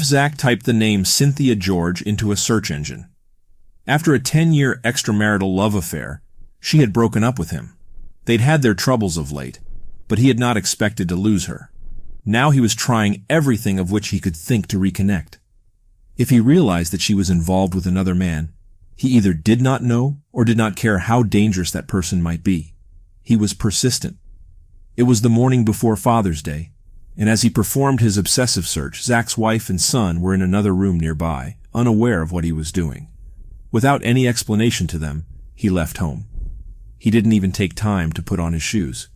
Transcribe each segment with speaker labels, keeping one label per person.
Speaker 1: Zack typed the name Cynthia George into a search engine. After a 10-year extramarital love affair, she had broken up with him. They'd had their troubles of late, but he had not expected to lose her. Now he was trying everything of which he could think to reconnect. If he realized that she was involved with another man, he either did not know or did not care how dangerous that person might be. He was persistent. It was the morning before Father's Day, and as he performed his obsessive search, Zack's wife and son were in another room nearby, unaware of what he was doing. Without any explanation to them, he left home. He didn't even take time to put on his shoes.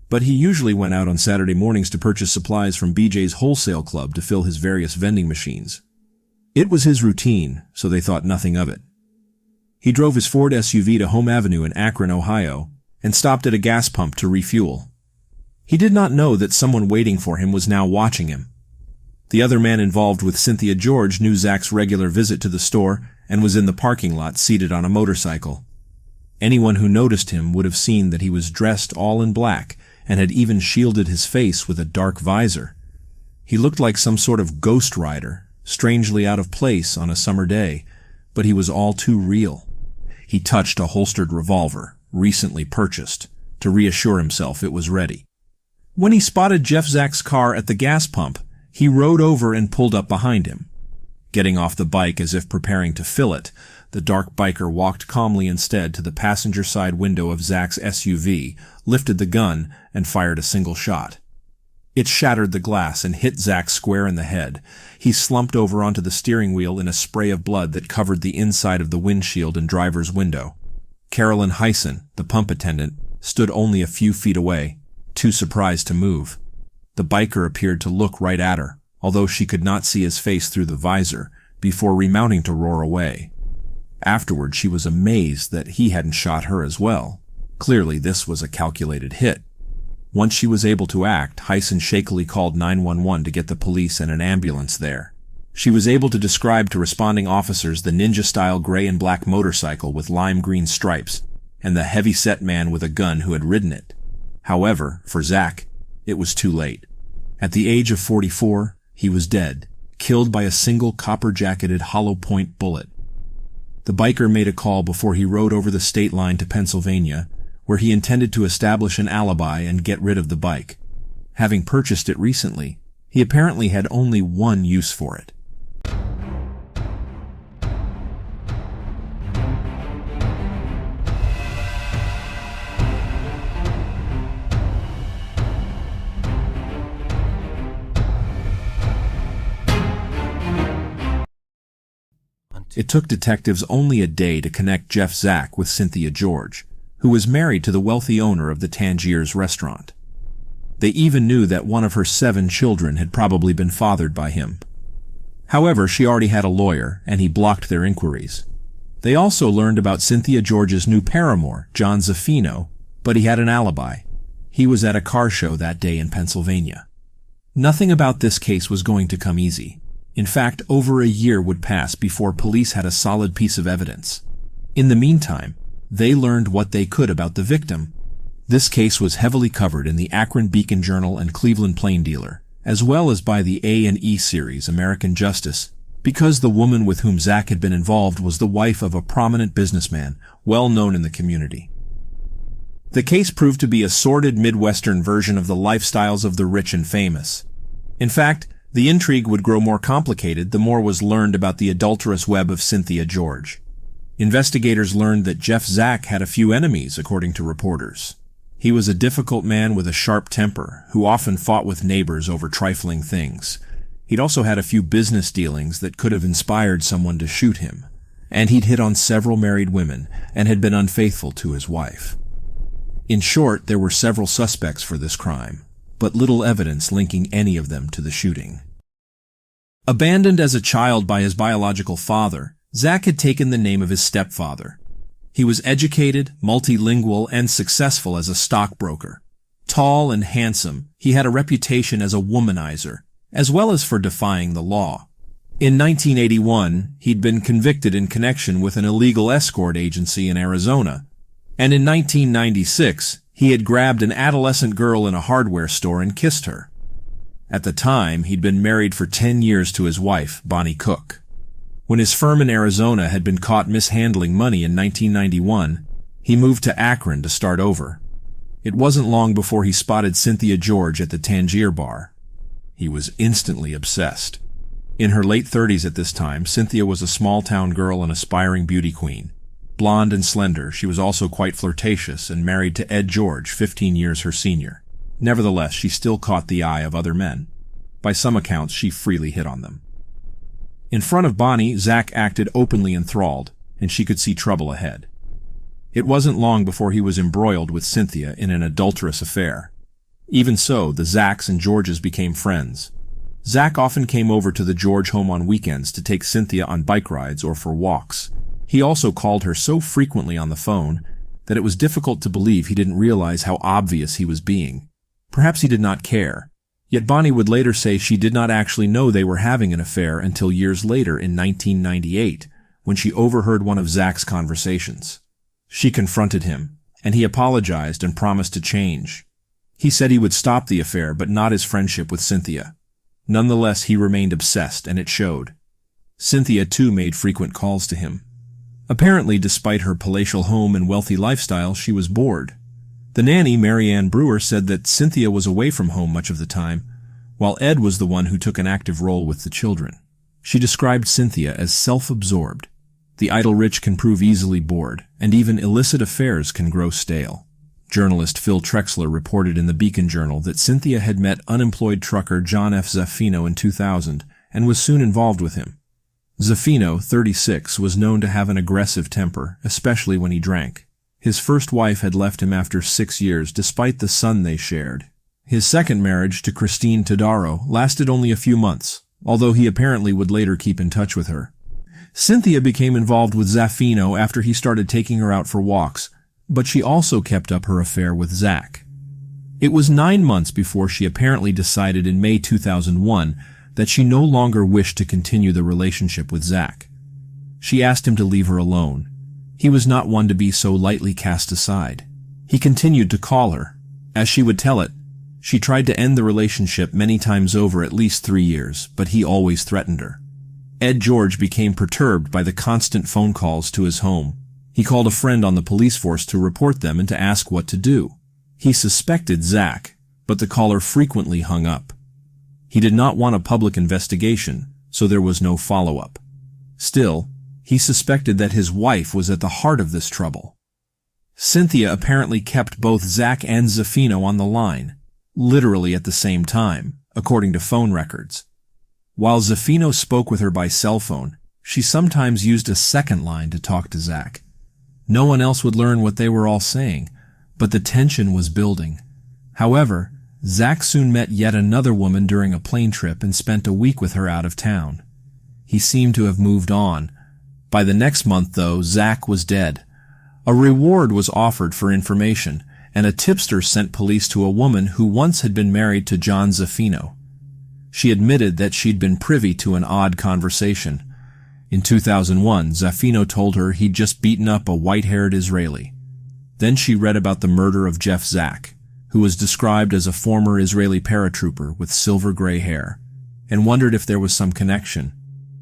Speaker 1: But he usually went out on Saturday mornings to purchase supplies from BJ's wholesale club to fill his various vending machines. It was his routine, so they thought nothing of it. He drove his Ford SUV to Home Avenue in Akron, Ohio, and stopped at a gas pump to refuel. He did not know that someone waiting for him was now watching him. The other man involved with Cynthia George knew Zack's regular visit to the store and was in the parking lot seated on a motorcycle. Anyone who noticed him would have seen that he was dressed all in black and had even shielded his face with a dark visor. He looked like some sort of ghost rider, strangely out of place on a summer day, but he was all too real. He touched a holstered revolver, recently purchased, to reassure himself it was ready. When he spotted Zack's car at the gas pump, he rode over and pulled up behind him. Getting off the bike as if preparing to fill it, the dark biker walked calmly instead to the passenger side window of Zack's SUV, lifted the gun, and fired a single shot. It shattered the glass and hit Zack square in the head. He slumped over onto the steering wheel in a spray of blood that covered the inside of the windshield and driver's window. Carolyn Hyson, the pump attendant, stood only a few feet away, too surprised to move. The biker appeared to look right at her, although she could not see his face through the visor, before remounting to roar away. Afterward, she was amazed that he hadn't shot her as well. Clearly, this was a calculated hit. Once she was able to act, Hyson shakily called 911 to get the police and an ambulance there. She was able to describe to responding officers the ninja-style gray and black motorcycle with lime green stripes, and the heavy-set man with a gun who had ridden it. However, for Zack, it was too late. At the age of 44, he was dead, killed by a single copper-jacketed hollow-point bullet. The biker made a call before he rode over the state line to Pennsylvania, where he intended to establish an alibi and get rid of the bike. Having purchased it recently, he apparently had only one use for it. It took detectives only a day to connect Zack with Cynthia George, who was married to the wealthy owner of the Tangiers restaurant. They even knew that one of her 7 children had probably been fathered by him. However, she already had a lawyer, and he blocked their inquiries. They also learned about Cynthia George's new paramour, John Zaffino, but he had an alibi. He was at a car show that day in Pennsylvania. Nothing about this case was going to come easy. In fact, over a year would pass before police had a solid piece of evidence. In the meantime, they learned what they could about the victim. This case was heavily covered in the Akron Beacon Journal and Cleveland Plain Dealer, as well as by the A&E series American Justice, because the woman with whom Zack had been involved was the wife of a prominent businessman, well known in the community. The case proved to be a sordid Midwestern version of the lifestyles of the rich and famous. In fact, the intrigue would grow more complicated the more was learned about the adulterous web of Cynthia George. Investigators learned that Zack had a few enemies, according to reporters. He was a difficult man with a sharp temper, who often fought with neighbors over trifling things. He'd also had a few business dealings that could have inspired someone to shoot him. And he'd hit on several married women, and had been unfaithful to his wife. In short, there were several suspects for this crime, but little evidence linking any of them to the shooting. Abandoned as a child by his biological father, Zack had taken the name of his stepfather. He was educated, multilingual, and successful as a stockbroker. Tall and handsome, he had a reputation as a womanizer, as well as for defying the law. In 1981, he'd been convicted in connection with an illegal escort agency in Arizona, and in 1996, he had grabbed an adolescent girl in a hardware store and kissed her. At the time, he'd been married for 10 years to his wife, Bonnie Cook. When his firm in Arizona had been caught mishandling money in 1991, he moved to Akron to start over. It wasn't long before he spotted Cynthia George at the Tangier bar. He was instantly obsessed. In her late 30s at this time, Cynthia was a small-town girl and aspiring beauty queen. Blonde and slender, she was also quite flirtatious and married to Ed George, 15 years her senior. Nevertheless, she still caught the eye of other men. By some accounts, she freely hit on them. In front of Bonnie, Zack acted openly enthralled, and she could see trouble ahead. It wasn't long before he was embroiled with Cynthia in an adulterous affair. Even so, the Zacks and Georges became friends. Zack often came over to the George home on weekends to take Cynthia on bike rides or for walks. He also called her so frequently on the phone that it was difficult to believe he didn't realize how obvious he was being. Perhaps he did not care. Yet Bonnie would later say she did not actually know they were having an affair until years later in 1998, when she overheard one of Zack's conversations. She confronted him, and he apologized and promised to change. He said he would stop the affair, but not his friendship with Cynthia. Nonetheless, he remained obsessed, and it showed. Cynthia, too, made frequent calls to him. Apparently, despite her palatial home and wealthy lifestyle, she was bored. The nanny, Mary Ann Brewer, said that Cynthia was away from home much of the time, while Ed was the one who took an active role with the children. She described Cynthia as self-absorbed. The idle rich can prove easily bored, and even illicit affairs can grow stale. Journalist Phil Trexler reported in the Beacon Journal that Cynthia had met unemployed trucker John F. Zaffino in 2000 and was soon involved with him. Zaffino, 36, was known to have an aggressive temper, especially when he drank. His first wife had left him after 6 years, despite the son they shared. His second marriage to Christine Todaro lasted only a few months, although he apparently would later keep in touch with her. Cynthia became involved with Zaffino after he started taking her out for walks, but she also kept up her affair with Zack. It was 9 months before she apparently decided in May 2001 that she no longer wished to continue the relationship with Zack. She asked him to leave her alone. He was not one to be so lightly cast aside. He continued to call her. As she would tell it, she tried to end the relationship many times over at least 3 years, but he always threatened her. Ed George became perturbed by the constant phone calls to his home. He called a friend on the police force to report them and to ask what to do. He suspected Zack, but the caller frequently hung up. He did not want a public investigation, so there was no follow-up. Still, he suspected that his wife was at the heart of this trouble. Cynthia apparently kept both Zack and Zaffino on the line, literally at the same time, according to phone records. While Zaffino spoke with her by cell phone, she sometimes used a second line to talk to Zack. No one else would learn what they were all saying, but the tension was building. However, Zack soon met yet another woman during a plane trip and spent a week with her out of town. He seemed to have moved on. By the next month, though, Zack was dead. A reward was offered for information, and a tipster sent police to a woman who once had been married to John Zaffino. She admitted that she'd been privy to an odd conversation. In 2001, Zaffino told her he'd just beaten up a white-haired Israeli. Then she read about the murder of Jeff Zack, who was described as a former Israeli paratrooper with silver-gray hair, and wondered if there was some connection.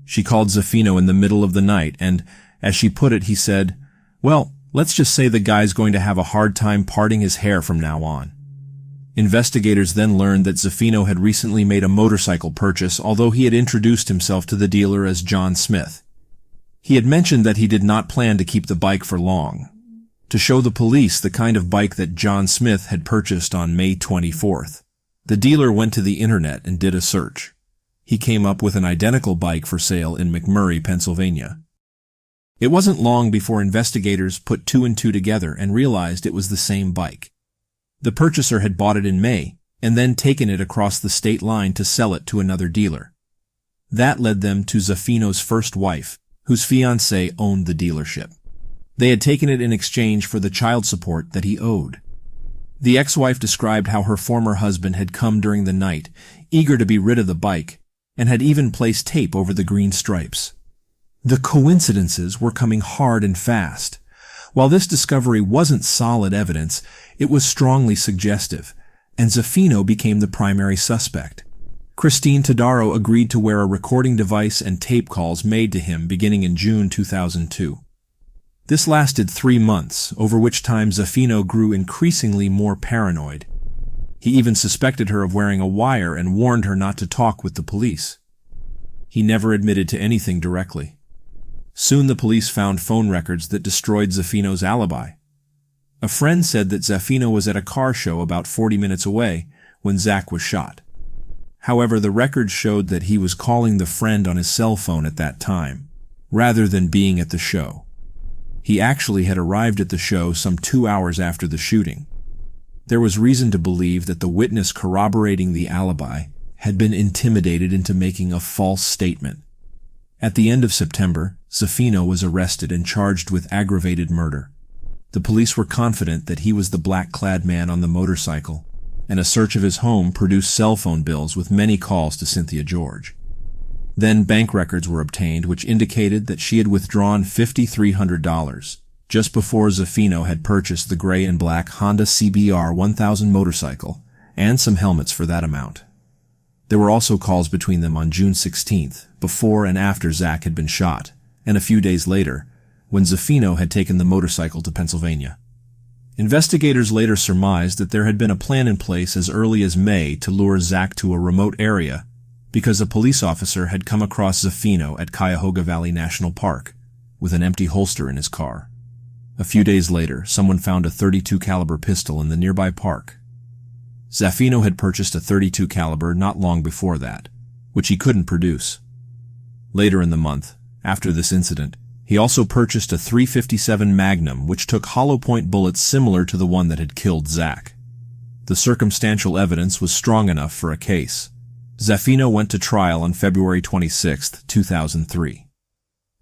Speaker 1: She called Zaffino in the middle of the night, and, as she put it, he said, "Well, let's just say the guy's going to have a hard time parting his hair from now on." Investigators then learned that Zaffino had recently made a motorcycle purchase, although he had introduced himself to the dealer as John Smith. He had mentioned that he did not plan to keep the bike for long, to show the police the kind of bike that John Smith had purchased on May 24th. The dealer went to the internet and did a search. He came up with an identical bike for sale in McMurray, Pennsylvania. It wasn't long before investigators put 2 and 2 together and realized it was the same bike. The purchaser had bought it in May and then taken it across the state line to sell it to another dealer. That led them to Zaffino's first wife, whose fiancé owned the dealership. They had taken it in exchange for the child support that he owed. The ex-wife described how her former husband had come during the night, eager to be rid of the bike, and had even placed tape over the green stripes. The coincidences were coming hard and fast. While this discovery wasn't solid evidence, it was strongly suggestive, and Zaffino became the primary suspect. Christine Todaro agreed to wear a recording device and tape calls made to him beginning in June 2002. This lasted 3 months, over which time Zaffino grew increasingly more paranoid. He even suspected her of wearing a wire and warned her not to talk with the police. He never admitted to anything directly. Soon the police found phone records that destroyed Zaffino's alibi. A friend said that Zaffino was at a car show about 40 minutes away when Zack was shot. However, the records showed that he was calling the friend on his cell phone at that time, rather than being at the show. He actually had arrived at the show some 2 hours after the shooting. There was reason to believe that the witness corroborating the alibi had been intimidated into making a false statement. At the end of September, Zaffino was arrested and charged with aggravated murder. The police were confident that he was the black-clad man on the motorcycle, and a search of his home produced cell phone bills with many calls to Cynthia George. Then bank records were obtained which indicated that she had withdrawn $5,300 just before Zaffino had purchased the gray and black Honda CBR 1000 motorcycle and some helmets for that amount. There were also calls between them on June 16th, before and after Zack had been shot, and a few days later, when Zaffino had taken the motorcycle to Pennsylvania. Investigators later surmised that there had been a plan in place as early as May to lure Zack to a remote area because a police officer had come across Zaffino at Cuyahoga Valley National Park with an empty holster in his car. A few days later, someone found a .32 caliber pistol in the nearby park. Zaffino had purchased a .32 caliber not long before that, which he couldn't produce. Later in the month, after this incident, he also purchased a .357 Magnum which took hollow-point bullets similar to the one that had killed Zack. The circumstantial evidence was strong enough for a case. Zaffino went to trial on February 26, 2003.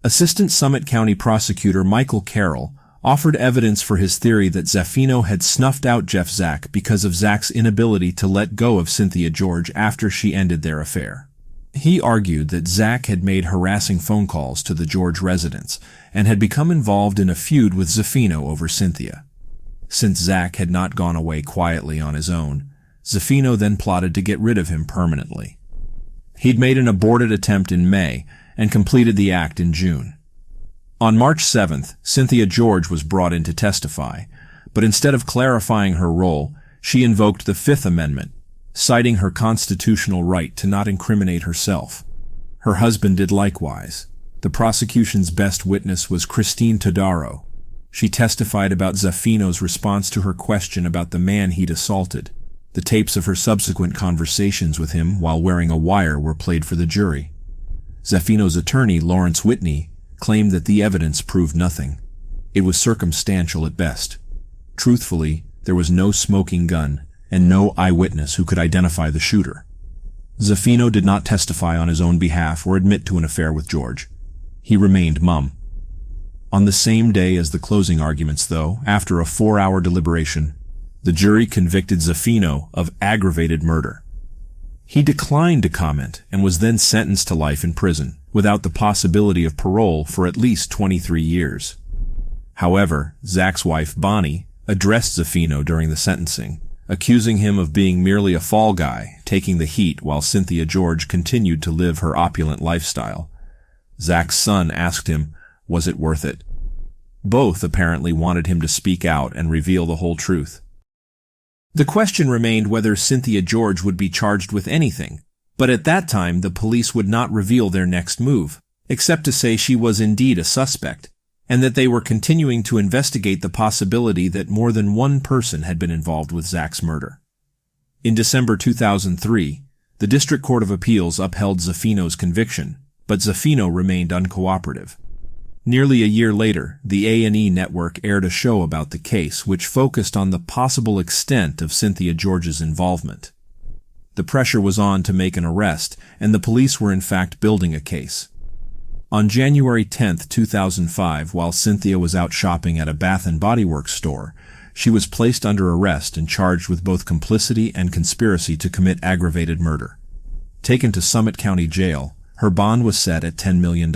Speaker 1: Assistant Summit County Prosecutor Michael Carroll offered evidence for his theory that Zaffino had snuffed out Jeff Zack because of Zack's inability to let go of Cynthia George after she ended their affair. He argued that Zack had made harassing phone calls to the George residence and had become involved in a feud with Zaffino over Cynthia. Since Zack had not gone away quietly on his own, Zaffino then plotted to get rid of him permanently. He'd made an aborted attempt in May and completed the act in June. On March 7th, Cynthia George was brought in to testify, but instead of clarifying her role, she invoked the Fifth Amendment, citing her constitutional right to not incriminate herself. Her husband did likewise. The prosecution's best witness was Christine Todaro. She testified about Zaffino's response to her question about the man he'd assaulted. The tapes of her subsequent conversations with him while wearing a wire were played for the jury. Zaffino's attorney, Lawrence Whitney, claimed that the evidence proved nothing. It was circumstantial at best. Truthfully, there was no smoking gun and no eyewitness who could identify the shooter. Zaffino did not testify on his own behalf or admit to an affair with George. He remained mum. On the same day as the closing arguments, though, after a 4-hour deliberation, the jury convicted Zaffino of aggravated murder. He declined to comment and was then sentenced to life in prison, without the possibility of parole for at least 23 years. However, Zack's wife, Bonnie, addressed Zaffino during the sentencing, accusing him of being merely a fall guy, taking the heat while Cynthia George continued to live her opulent lifestyle. Zack's son asked him, was it worth it? Both apparently wanted him to speak out and reveal the whole truth. The question remained whether Cynthia George would be charged with anything, but at that time the police would not reveal their next move, except to say she was indeed a suspect, and that they were continuing to investigate the possibility that more than one person had been involved with Zack's murder. In December 2003, the District Court of Appeals upheld Zaffino's conviction, but Zaffino remained uncooperative. Nearly a year later, the A&E network aired a show about the case which focused on the possible extent of Cynthia George's involvement. The pressure was on to make an arrest, and the police were in fact building a case. On January 10, 2005, while Cynthia was out shopping at a Bath & Body Works store, she was placed under arrest and charged with both complicity and conspiracy to commit aggravated murder. Taken to Summit County Jail, her bond was set at $10 million.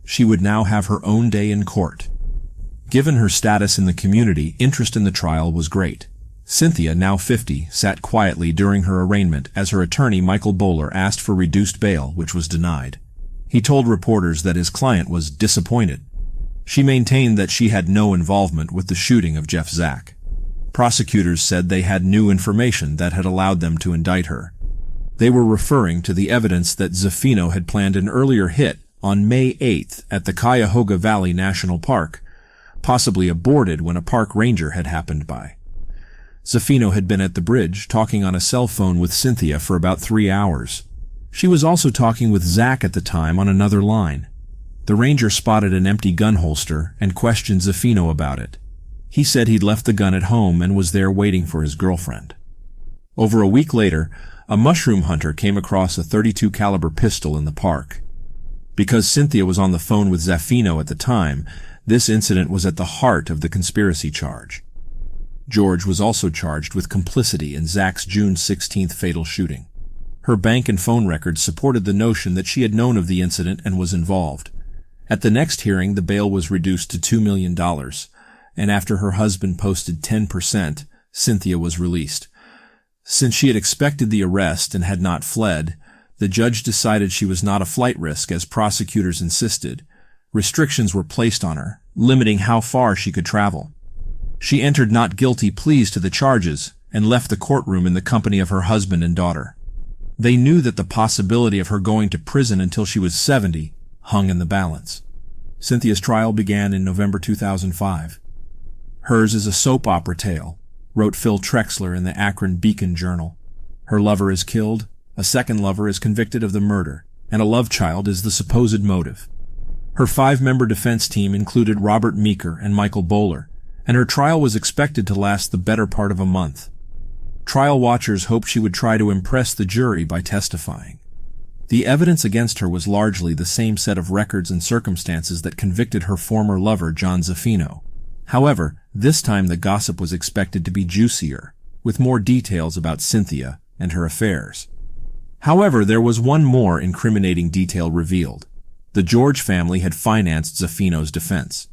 Speaker 1: She would now have her own day in court. Given her status in the community, interest in the trial was great. Cynthia, now 50, sat quietly during her arraignment as her attorney Michael Bowler asked for reduced bail, which was denied. He told reporters that his client was disappointed. She maintained that she had no involvement with the shooting of Zack. Prosecutors said they had new information that had allowed them to indict her. They were referring to the evidence that Zaffino had planned an earlier hit on May 8th at the Cuyahoga Valley National Park, possibly aborted when a park ranger had happened by. Zaffino had been at the bridge talking on a cell phone with Cynthia for about 3 hours. She was also talking with Zack at the time on another line. The ranger spotted an empty gun holster and questioned Zaffino about it. He said he'd left the gun at home and was there waiting for his girlfriend. Over a week later, a mushroom hunter came across a .32 caliber pistol in the park. Because Cynthia was on the phone with Zaffino at the time, this incident was at the heart of the conspiracy charge. George was also charged with complicity in Zack's June 16th fatal shooting. Her bank and phone records supported the notion that she had known of the incident and was involved. At the next hearing, the bail was reduced to $2 million, and after her husband posted 10%, Cynthia was released. Since she had expected the arrest and had not fled, the judge decided she was not a flight risk, as prosecutors insisted. Restrictions were placed on her, limiting how far she could travel. She entered not guilty pleas to the charges and left the courtroom in the company of her husband and daughter. They knew that the possibility of her going to prison until she was 70 hung in the balance. Cynthia's trial began in November 2005. Hers is a soap opera tale, wrote Phil Trexler in the Akron Beacon Journal. Her lover is killed, a second lover is convicted of the murder, and a love child is the supposed motive. Her 5-member defense team included Robert Meeker and Michael Bowler, and her trial was expected to last the better part of a month. Trial watchers hoped she would try to impress the jury by testifying. The evidence against her was largely the same set of records and circumstances that convicted her former lover, John Zaffino. However, this time the gossip was expected to be juicier, with more details about Cynthia and her affairs. However, there was one more incriminating detail revealed. The George family had financed Zaffino's defense.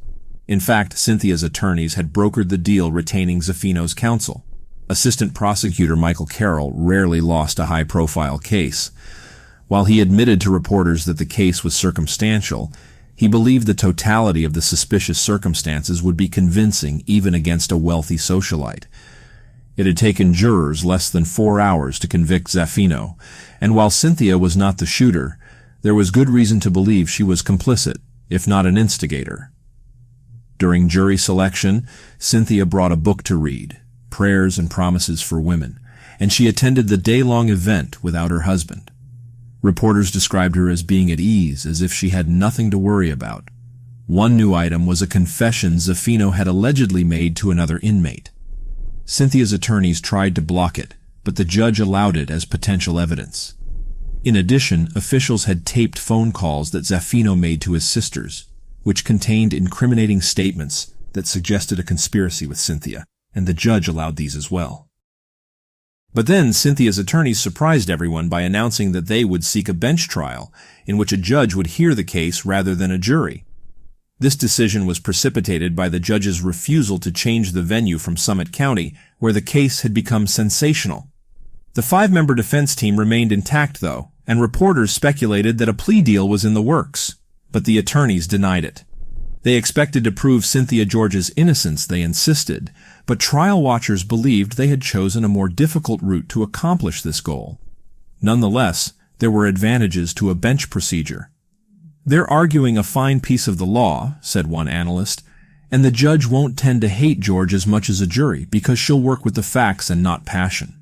Speaker 1: In fact, Cynthia's attorneys had brokered the deal, retaining Zaffino's counsel. Assistant prosecutor Michael Carroll rarely lost a high-profile case. While he admitted to reporters that the case was circumstantial, he believed the totality of the suspicious circumstances would be convincing even against a wealthy socialite. It had taken jurors less than 4 hours to convict Zaffino, and while Cynthia was not the shooter, there was good reason to believe she was complicit, if not an instigator. During jury selection, Cynthia brought a book to read, Prayers and Promises for Women, and she attended the day-long event without her husband. Reporters described her as being at ease, as if she had nothing to worry about. One new item was a confession Zaffino had allegedly made to another inmate. Cynthia's attorneys tried to block it, but the judge allowed it as potential evidence. In addition, officials had taped phone calls that Zaffino made to his sisters, which contained incriminating statements that suggested a conspiracy with Cynthia, and the judge allowed these as well. But then Cynthia's attorneys surprised everyone by announcing that they would seek a bench trial, in which a judge would hear the case rather than a jury. This decision was precipitated by the judge's refusal to change the venue from Summit County, where the case had become sensational. The 5-member defense team remained intact, though, and reporters speculated that a plea deal was in the works, but the attorneys denied it. They expected to prove Cynthia George's innocence, they insisted, but trial watchers believed they had chosen a more difficult route to accomplish this goal. Nonetheless, there were advantages to a bench procedure. "They're arguing a fine piece of the law," said one analyst, "and the judge won't tend to hate George as much as a jury because she'll work with the facts and not passion."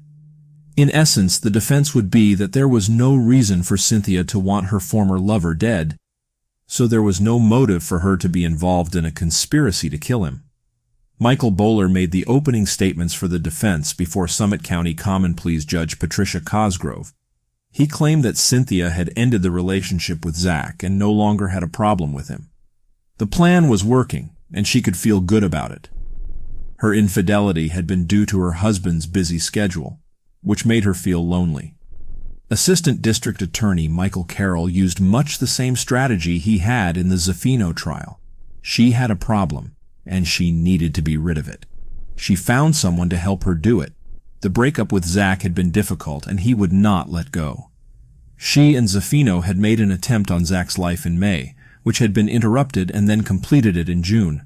Speaker 1: In essence, the defense would be that there was no reason for Cynthia to want her former lover dead, so there was no motive for her to be involved in a conspiracy to kill him. Michael Bowler made the opening statements for the defense before Summit County Common Pleas Judge Patricia Cosgrove. He claimed that Cynthia had ended the relationship with Zack and no longer had a problem with him. The plan was working, and she could feel good about it. Her infidelity had been due to her husband's busy schedule, which made her feel lonely. Assistant District Attorney Michael Carroll used much the same strategy he had in the Zaffino trial. She had a problem, and she needed to be rid of it. She found someone to help her do it. The breakup with Zack had been difficult, and he would not let go. She and Zaffino had made an attempt on Zack's life in May, which had been interrupted, and then completed it in June.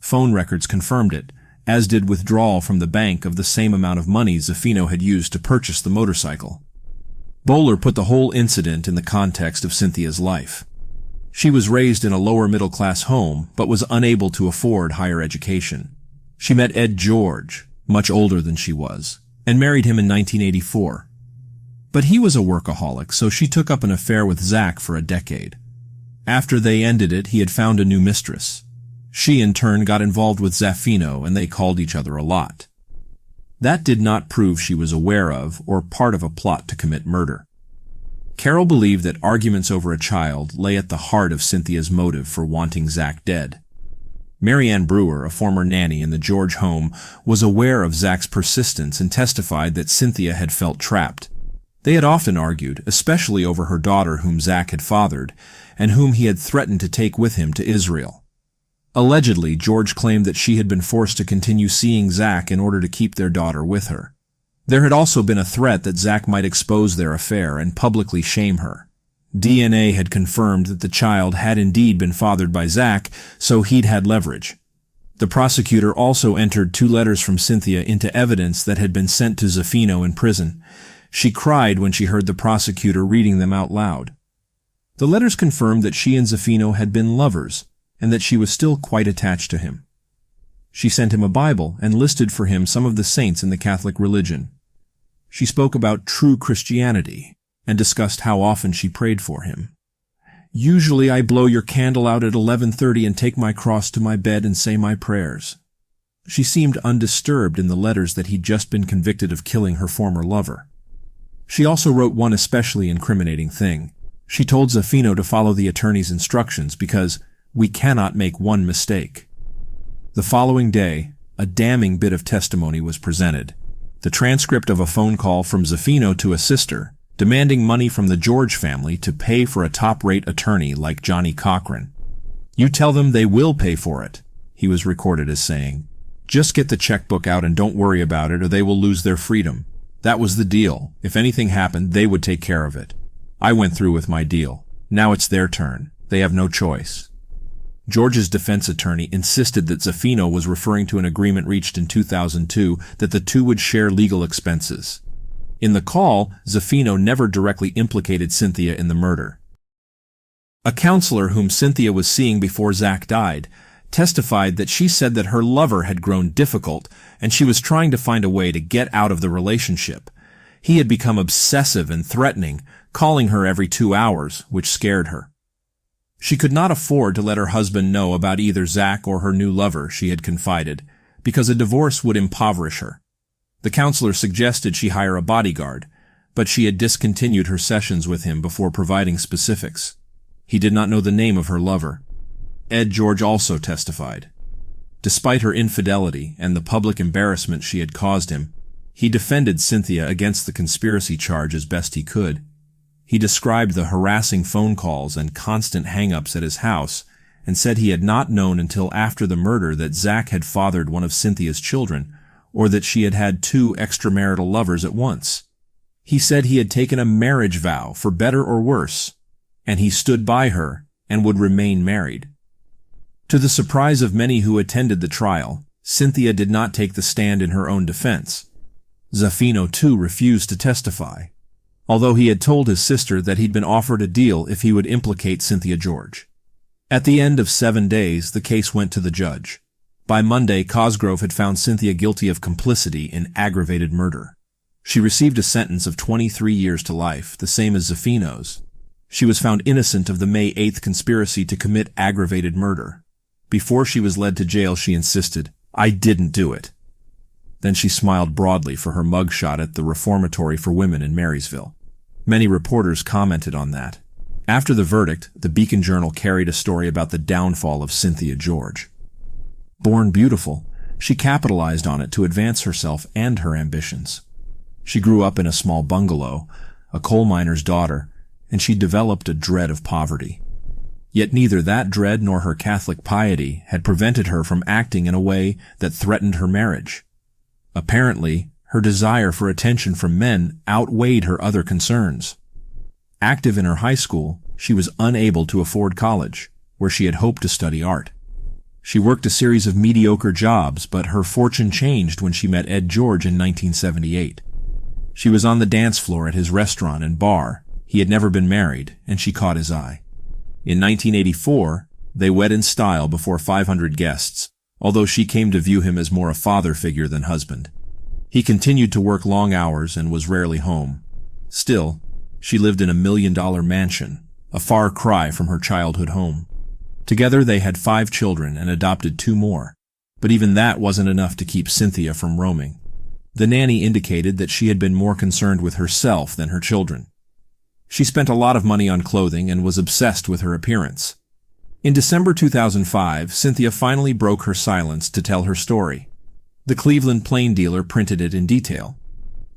Speaker 1: Phone records confirmed it, as did withdrawal from the bank of the same amount of money Zaffino had used to purchase the motorcycle. Bowler put the whole incident in the context of Cynthia's life. She was raised in a lower middle-class home, but was unable to afford higher education. She met Ed George, much older than she was, and married him in 1984. But he was a workaholic, so she took up an affair with Zack for a decade. After they ended it, he had found a new mistress. She, in turn, got involved with Zaffino, and they called each other a lot. That did not prove she was aware of or part of a plot to commit murder. Carol believed that arguments over a child lay at the heart of Cynthia's motive for wanting Zack dead. Marianne Brewer, a former nanny in the George home, was aware of Zack's persistence and testified that Cynthia had felt trapped. They had often argued, especially over her daughter whom Zack had fathered, and whom he had threatened to take with him to Israel. Allegedly, George claimed that she had been forced to continue seeing Zack in order to keep their daughter with her. There had also been a threat that Zack might expose their affair and publicly shame her. DNA had confirmed that the child had indeed been fathered by Zack, so he'd had leverage. The prosecutor also entered 2 letters from Cynthia into evidence that had been sent to Zaffino in prison. She cried when she heard the prosecutor reading them out loud. The letters confirmed that she and Zaffino had been lovers, and that she was still quite attached to him. She sent him a Bible and listed for him some of the saints in the Catholic religion. She spoke about true Christianity and discussed how often she prayed for him. "Usually I blow your candle out at 11:30 and take my cross to my bed and say my prayers." She seemed undisturbed in the letters that he'd just been convicted of killing her former lover. She also wrote one especially incriminating thing. She told Zaffino to follow the attorney's instructions because we cannot make one mistake. The following day, a damning bit of testimony was presented. The transcript of a phone call from Zaffino to a sister, demanding money from the George family to pay for a top-rate attorney like Johnny Cochran. "You tell them they will pay for it," he was recorded as saying. "Just get the checkbook out and don't worry about it or they will lose their freedom. That was the deal. If anything happened, they would take care of it. I went through with my deal. Now it's their turn. They have no choice." George's defense attorney insisted that Zaffino was referring to an agreement reached in 2002 that the two would share legal expenses. In the call, Zaffino never directly implicated Cynthia in the murder. A counselor whom Cynthia was seeing before Zack died testified that she said that her lover had grown difficult and she was trying to find a way to get out of the relationship. He had become obsessive and threatening, calling her every 2 hours, which scared her. She could not afford to let her husband know about either Zack or her new lover, she had confided, because a divorce would impoverish her. The counselor suggested she hire a bodyguard, but she had discontinued her sessions with him before providing specifics. He did not know the name of her lover. Ed George also testified. Despite her infidelity and the public embarrassment she had caused him, he defended Cynthia against the conspiracy charge as best he could. He described the harassing phone calls and constant hang-ups at his house and said he had not known until after the murder that Zack had fathered one of Cynthia's children or that she had had 2 extramarital lovers at once. He said he had taken a marriage vow for better or worse, and he stood by her and would remain married. To the surprise of many who attended the trial, Cynthia did not take the stand in her own defense. Zaffino, too, refused to testify, although he had told his sister that he'd been offered a deal if he would implicate Cynthia George. At the end of 7 days, the case went to the judge. By Monday, Cosgrove had found Cynthia guilty of complicity in aggravated murder. She received a sentence of 23 years to life, the same as Zaffino's. She was found innocent of the May 8th conspiracy to commit aggravated murder. Before she was led to jail, she insisted, "I didn't do it." Then she smiled broadly for her mugshot at the Reformatory for Women in Marysville. Many reporters commented on that. After the verdict, the Beacon Journal carried a story about the downfall of Cynthia George. Born beautiful, she capitalized on it to advance herself and her ambitions. She grew up in a small bungalow, a coal miner's daughter, and she developed a dread of poverty. Yet neither that dread nor her Catholic piety had prevented her from acting in a way that threatened her marriage. Apparently, her desire for attention from men outweighed her other concerns. Active in her high school, she was unable to afford college, where she had hoped to study art. She worked a series of mediocre jobs, but her fortune changed when she met Ed George in 1978. She was on the dance floor at his restaurant and bar. He had never been married, and she caught his eye. In 1984, they wed in style before 500 guests, although she came to view him as more a father figure than husband. He continued to work long hours and was rarely home. Still, she lived in a $1 million mansion, a far cry from her childhood home. Together they had 5 children and adopted 2 more, but even that wasn't enough to keep Cynthia from roaming. The nanny indicated that she had been more concerned with herself than her children. She spent a lot of money on clothing and was obsessed with her appearance. In December 2005, Cynthia finally broke her silence to tell her story. The Cleveland Plain dealer printed it in detail.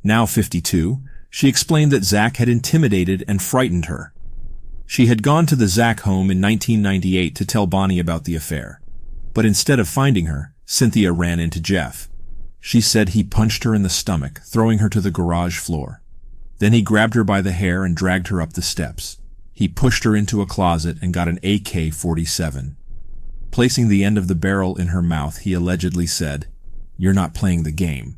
Speaker 1: Now 52, she explained that Zack had intimidated and frightened her. She had gone to the Zack home in 1998 to tell Bonnie about the affair. But instead of finding her, Cynthia ran into Jeff. She said he punched her in the stomach, throwing her to the garage floor. Then he grabbed her by the hair and dragged her up the steps. He pushed her into a closet and got an AK-47. Placing the end of the barrel in her mouth, he allegedly said, "You're not playing the game."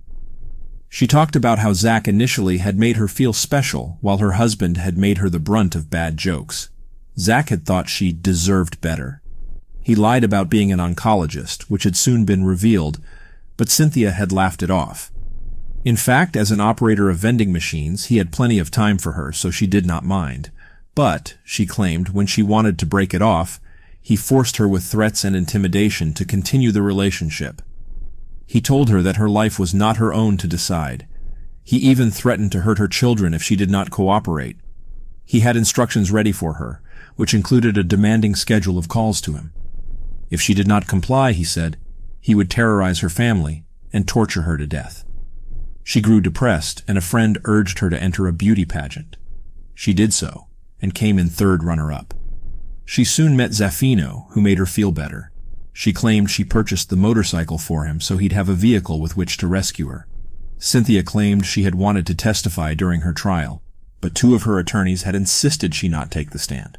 Speaker 1: She talked about how Zack initially had made her feel special, while her husband had made her the brunt of bad jokes. Zack had thought she deserved better. He lied about being an oncologist, which had soon been revealed, but Cynthia had laughed it off. In fact, as an operator of vending machines, he had plenty of time for her, so she did not mind. But, she claimed, when she wanted to break it off, he forced her with threats and intimidation to continue the relationship. He told her that her life was not her own to decide. He even threatened to hurt her children if she did not cooperate. He had instructions ready for her, which included a demanding schedule of calls to him. If she did not comply, he said, he would terrorize her family and torture her to death. She grew depressed, and a friend urged her to enter a beauty pageant. She did so, and came in 3rd runner-up. She soon met Zaffino, who made her feel better. She claimed she purchased the motorcycle for him so he'd have a vehicle with which to rescue her. Cynthia claimed she had wanted to testify during her trial, but 2 of her attorneys had insisted she not take the stand.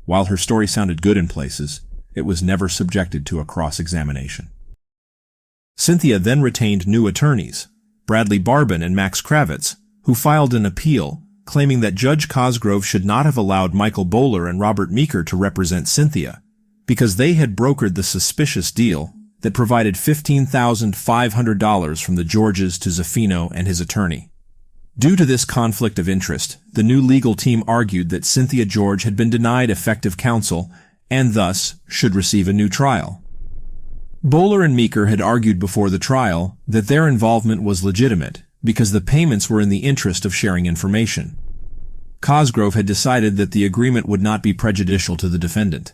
Speaker 1: While her story sounded good in places, it was never subjected to a cross-examination. Cynthia then retained new attorneys, Bradley Barbin and Max Kravitz, who filed an appeal, claiming that Judge Cosgrove should not have allowed Michael Bowler and Robert Meeker to represent Cynthia, because they had brokered the suspicious deal that provided $15,500 from the Georges to Zaffino and his attorney. Due to this conflict of interest, the new legal team argued that Cynthia George had been denied effective counsel and thus should receive a new trial. Bowler and Meeker had argued before the trial that their involvement was legitimate because the payments were in the interest of sharing information. Cosgrove had decided that the agreement would not be prejudicial to the defendant.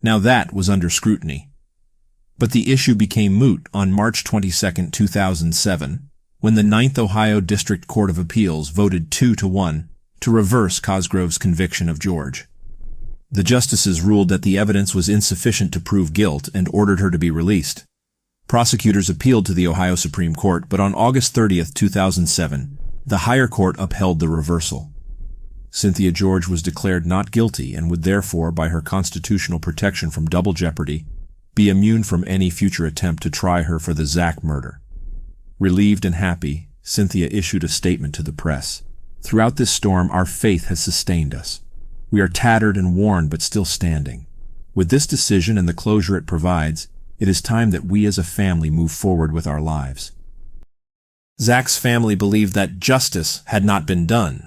Speaker 1: Now that was under scrutiny. But the issue became moot on March 22, 2007, when the 9th Ohio District Court of Appeals voted 2-1 to reverse Cosgrove's conviction of George. The justices ruled that the evidence was insufficient to prove guilt and ordered her to be released. Prosecutors appealed to the Ohio Supreme Court, but on August 30, 2007, the higher court upheld the reversal. Cynthia George was declared not guilty and would therefore, by her constitutional protection from double jeopardy, be immune from any future attempt to try her for the Zack murder. Relieved and happy, Cynthia issued a statement to the press. "Throughout this storm, our faith has sustained us. We are tattered and worn, but still standing. With this decision and the closure it provides, it is time that we as a family move forward with our lives." Zack's family believed that justice had not been done,